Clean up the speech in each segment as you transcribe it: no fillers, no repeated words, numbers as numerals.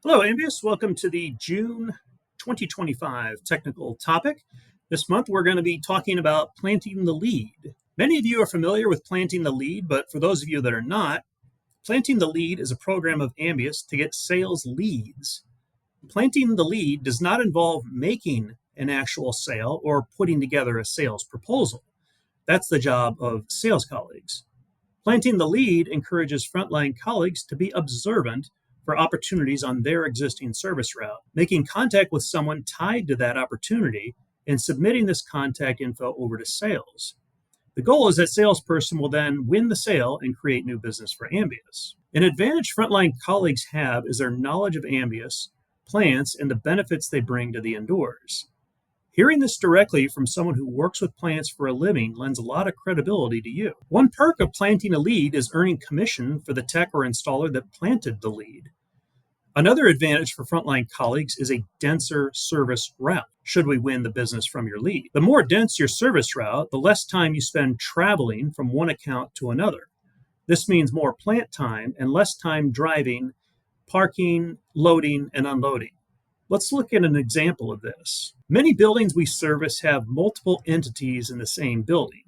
Hello, Ambius. Welcome to the June 2025 technical topic. This month, we're going to be talking about planting the lead. Many of you are familiar with planting the lead, but for those of you that are not, planting the lead is a program of Ambius to get sales leads. Planting the lead does not involve making an actual sale or putting together a sales proposal. That's the job of sales colleagues. Planting the lead encourages frontline colleagues to be observant for opportunities on their existing service route, making contact with someone tied to that opportunity and submitting this contact info over to sales. The goal is that salesperson will then win the sale and create new business for Ambius. An advantage frontline colleagues have is their knowledge of Ambius, plants, and the benefits they bring to the indoors. Hearing this directly from someone who works with plants for a living lends a lot of credibility to you. One perk of planting a lead is earning commission for the tech or installer that planted the lead. Another advantage for frontline colleagues is a denser service route, should we win the business from your lead. The more dense your service route, the less time you spend traveling from one account to another. This means more plant time and less time driving, parking, loading, and unloading. Let's look at an example of this. Many buildings we service have multiple entities in the same building.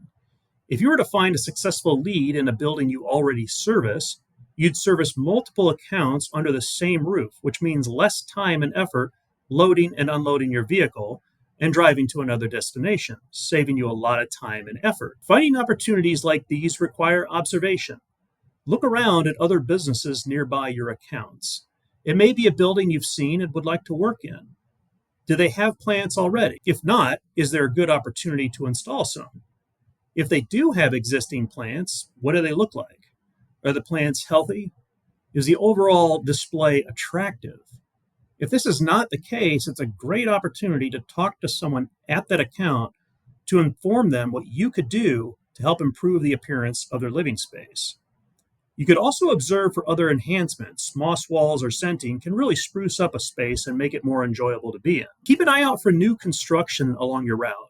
If you were to find a successful lead in a building you already service, you'd service multiple accounts under the same roof, which means less time and effort loading and unloading your vehicle and driving to another destination, saving you a lot of time and effort. Finding opportunities like these require observation. Look around at other businesses nearby your accounts. It may be a building you've seen and would like to work in. Do they have plants already? If not, is there a good opportunity to install some? If they do have existing plants, what do they look like? Are the plants healthy? Is the overall display attractive? If this is not the case, it's a great opportunity to talk to someone at that account to inform them what you could do to help improve the appearance of their living space. You could also observe for other enhancements. Moss walls or scenting can really spruce up a space and make it more enjoyable to be in. Keep an eye out for new construction along your route.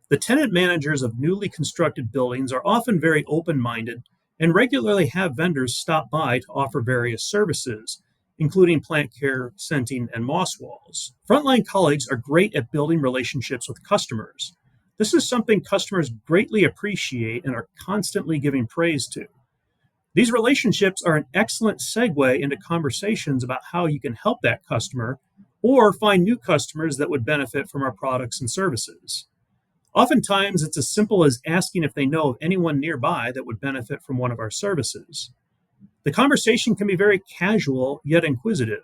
The tenant managers of newly constructed buildings are often very open-minded and regularly have vendors stop by to offer various services, including plant care, scenting, and moss walls. Frontline colleagues are great at building relationships with customers. This is something customers greatly appreciate and are constantly giving praise to. These relationships are an excellent segue into conversations about how you can help that customer or find new customers that would benefit from our products and services. Oftentimes, it's as simple as asking if they know of anyone nearby that would benefit from one of our services. The conversation can be very casual yet inquisitive.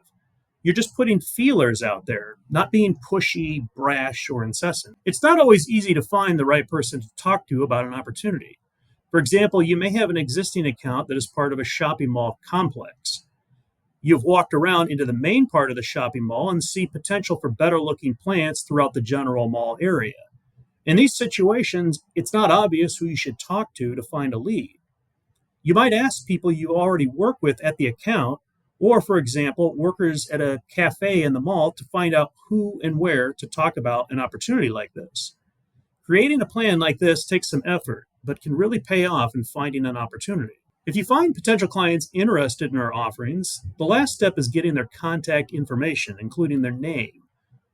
You're just putting feelers out there, not being pushy, brash, or incessant. It's not always easy to find the right person to talk to about an opportunity. For example, you may have an existing account that is part of a shopping mall complex. You've walked around into the main part of the shopping mall and see potential for better looking plants throughout the general mall area. In these situations, it's not obvious who you should talk to find a lead. You might ask people you already work with at the account, or for example, workers at a cafe in the mall to find out who and where to talk about an opportunity like this. Creating a plan like this takes some effort, but can really pay off in finding an opportunity. If you find potential clients interested in our offerings, the last step is getting their contact information, including their name,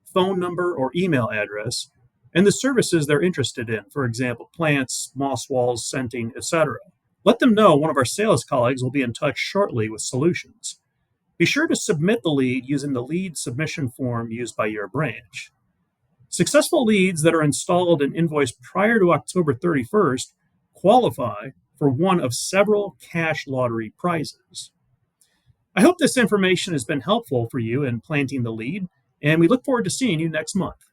phone number, or email address, and the services they're interested in, for example, plants, moss walls, scenting, etc. Let them know one of our sales colleagues will be in touch shortly with solutions. Be sure to submit the lead using the lead submission form used by your branch. Successful leads that are installed and invoiced prior to October 31st qualify for one of several cash lottery prizes. I hope this information has been helpful for you in planting the lead, and we look forward to seeing you next month.